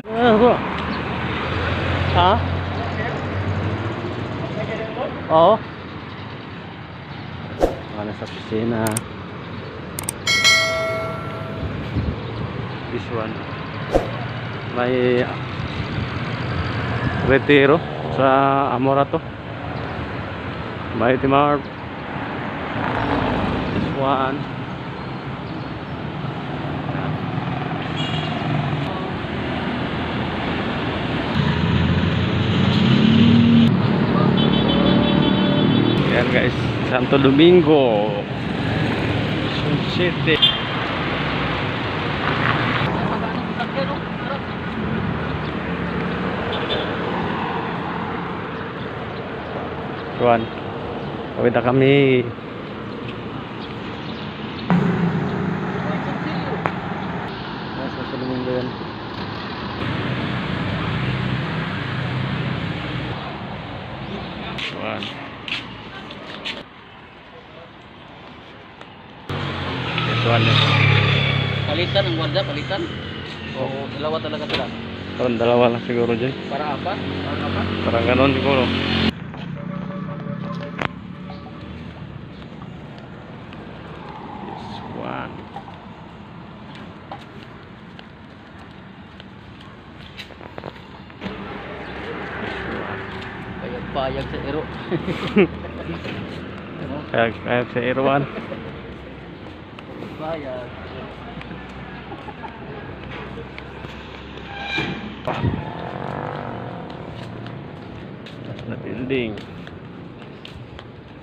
Bro. Ha? Oo. Ano sa piscina. This one. May retiro sa Amorato. May Timar. This one. Yan guys, Santo Domingo, Quezon City. Tuan, kawin na kami. Santo Domingo yan. Tuan. Tuan ya. Palitan ang guarda, palitan. O dalawa talaga sila. Parang dalawa lang siguro dyan. Para apa? Para apa? Parang ganon siguro. This one. Payag-payag sa ero. Kaya sa Irwan. Payag. Na building.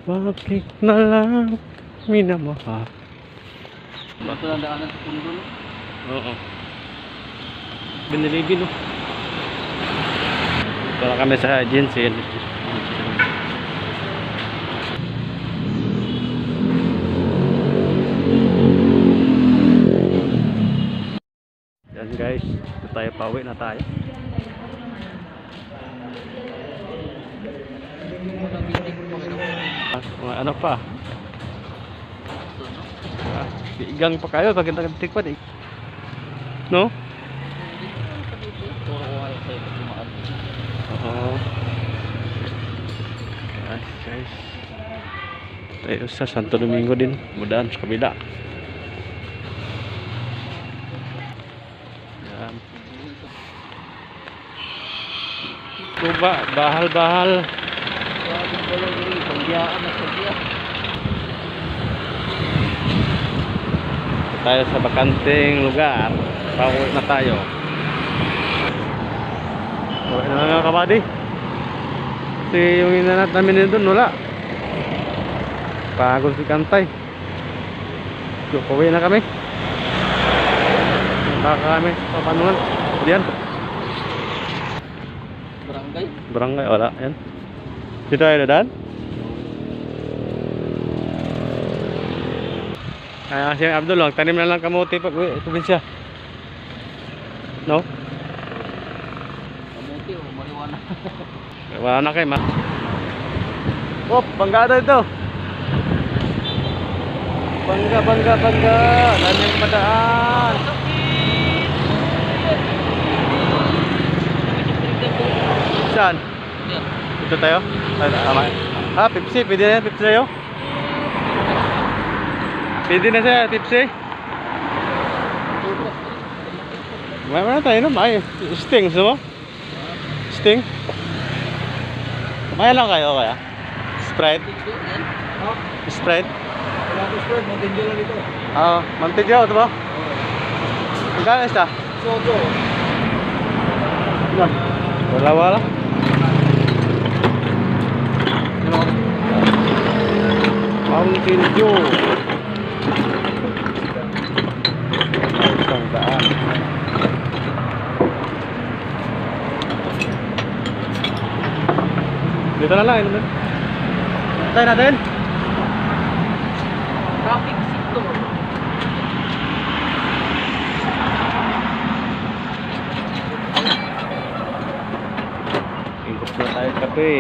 Bakit na lang minamahal? Bato lang daanan sa pundo. Oo. Binilibin no. Ito na kami sa agency. Yan guys, ito tayo, pauwi na tayo. Mga ano pa? Igang pa kayo pag nagtikpan eh. No? Oo. Guys. Tayo sa Santo Domingo din. Mudaan sa kabila. Yan. Tuba, bahal-bahal. Tayo sa bakanting lugar. Pauwi na tayo. Pauwi na nga kabady. Kasi yung inanat namin doon wala. Pagod si Kantay. So, pauwi na kami. Baka kami papanunan. Diyan. Barangay? Barangay, wala. Yan. Dito tayo dadaan. Kaya si Abdul lang, tanim na lang kamote pag uwi, probinsya. No? Kamuti o mariwana. Wala na kayo, ma. Oh, banggada ito. Bangga. Daming padaan. Saan? Ito tayo? Ah, Pepsi. Pwede na yan, Pepsi tayo? Pwede na siya, Pepsi. Mana tayo no? Ay, Sting, gusto mo? Sting? Kumain lang kayo kaya? Sprite? Sprite? Wala ko Sprite, Mountain Dew lang dito. Oo, Mountain Dew, ito ba? Magkano isa? Sogo. Wala. Mountain Dew. Isang daan. Dito na lang, inumin. Tayo natin. Traffic sector. Ingkos na tayo kape.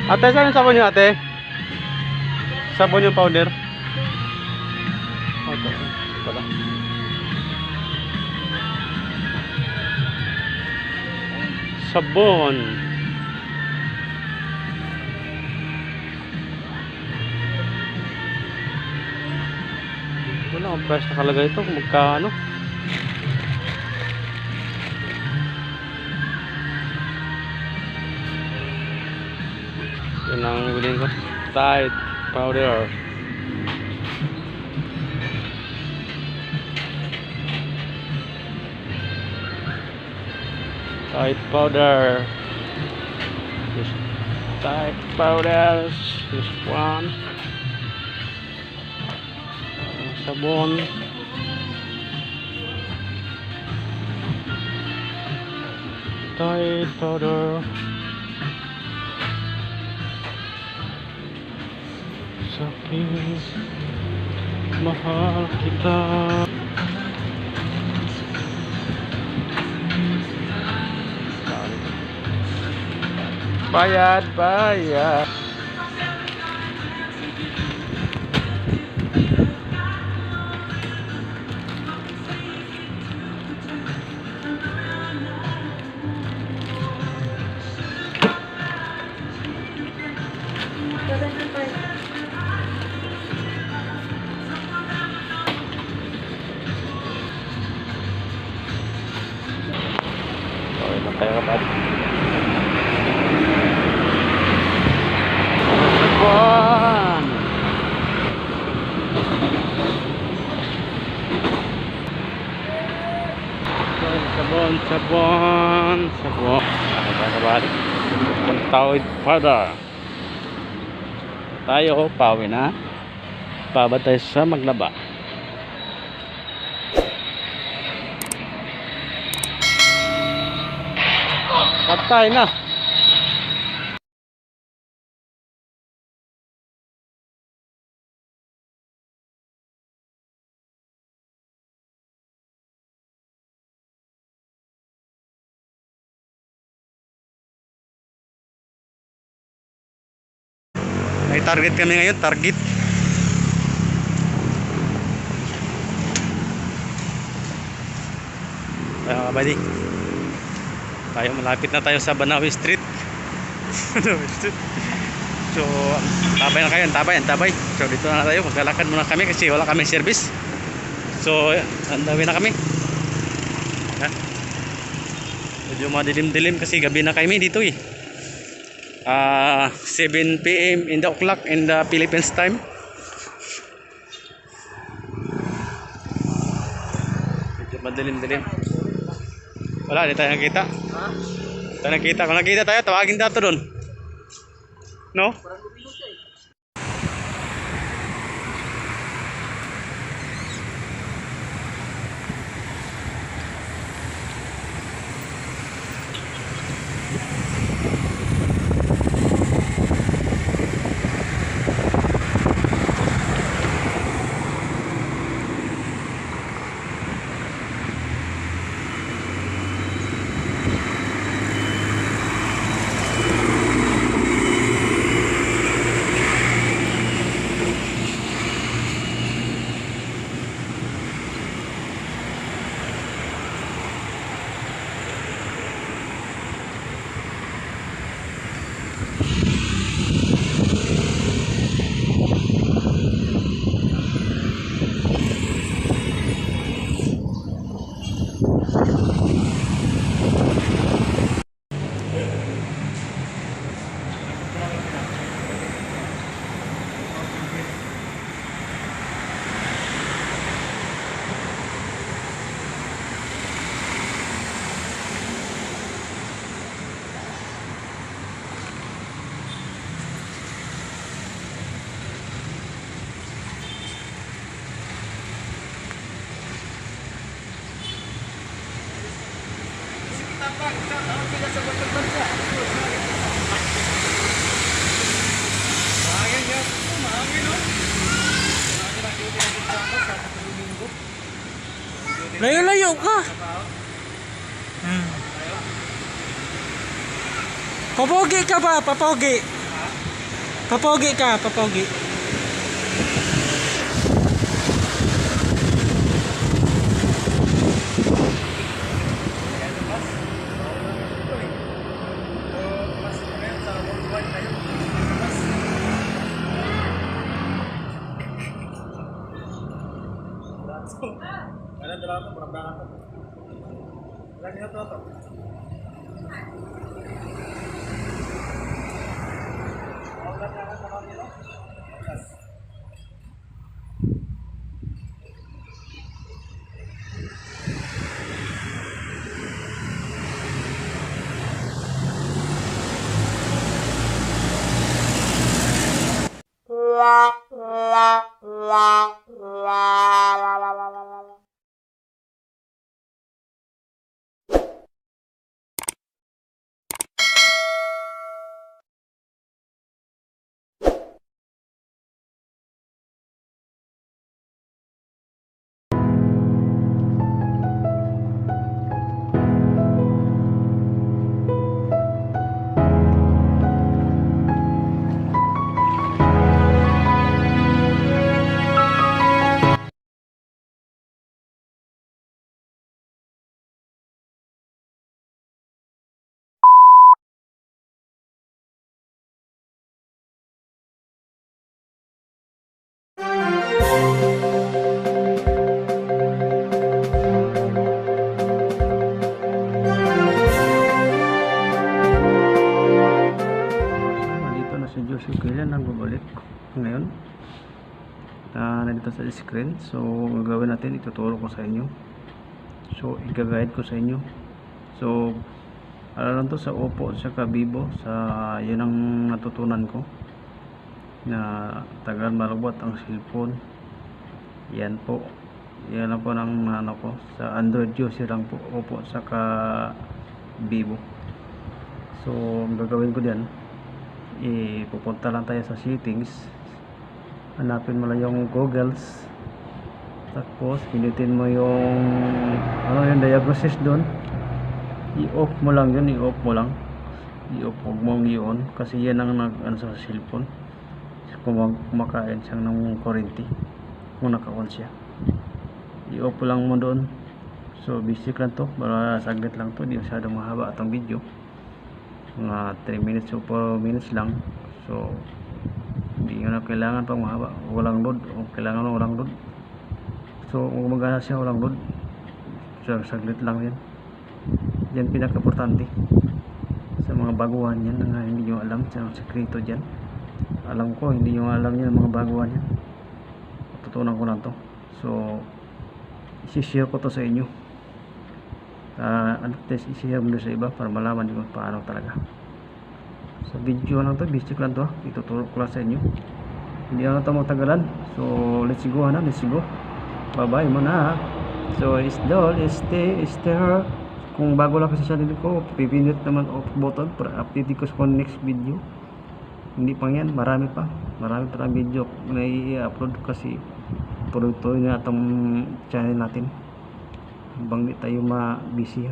Ate, saan yung sabon niyo, ate? Sabon yung powder? Ito, pala. Sabon. Wala akong price nakalagay ito kung magkano. Yan ang bilhin ko. Tide powder. Tide powder. This Tide powder. This one. Sabon. Tide powder. Sakit, mahal kita. Bayad, bayad. Okay lang tayo kapag. Sabon. Sabon, sabon, sabon. Ano ba kabalik? Tide powder. Tayo, pawi na. Pabatay sa maglaba. Patay na. May target kami ngayon, target. Kabady. Tayo malapit na tayo sa Banawi Street. Banawi Street. So, tabay na kayo, tabay. So, dito na tayo, maglalakad muna kami kasi wala kami service. So, andawi na kami. Ha? Medyo madilim-dilim kasi gabi na kami dito eh. 7 PM in the o'clock in the Philippines time. Medyo madilim-dilim. Wala, di tayo nakita. Tayo nakita. Kung nakita tayo, tawagin tayo doon. No? Layo-layo ka. Papogi ka ba? Papogi. Papogi ka, papogi. Nandito na si Joshua. Kailan ang babalik ngayon? Nandito sa screen. So ang gagawin natin, ituturo ko sa inyo. So i-guide ko sa inyo. So ano lang to, sa Oppo sa Vivo, sa yun ang natutunan ko na tagal malubot ang cellphone. Yan po, yan lang po ng ano ko sa Android user lang po, Oppo saka Vivo. So ang gagawin ko diyan, pupunta lang tayo sa settings, hanapin mo lang yung goggles, tapos pinutin mo yung ano yung diagnosis doon, i-off mo lang yun, i-off mo lang, i-off, huwag mong i-on kasi yan ang nag-ano sa cellphone kung kumakain siyang ng kurente kung naka-on siya, i-off lang mo doon. So basic lang to, para saglit lang to, di masyadong mahaba atong video, mga 3 minutes o 4 minutes lang. So hindi nyo na kailangan pang mahaba, walang load o kailangan walang load. So kung gumagana siya walang load, so saglit lang yan. Yan pinaka-importante sa mga baguhan yan na hindi nyo alam sa sekreto dyan. Alam ko hindi nyo alam yan, mga baguhan yan, tutunan ko lang to. So isi-share ko to sa inyo, isi-share mo sa iba para malaman nyo paano talaga. Sa video lang to, basic lang to, ituturo ko lang sa inyo, hindi na ito magtagalan. So let's go na, let's go, bye bye muna. So stay here. Kung bago lang kasi sa channel ko, pipindot naman off button para update ko sa next video. Hindi pa yan, marami pa video na i-upload kasi produkto na itong channel natin habang di tayo ma-busy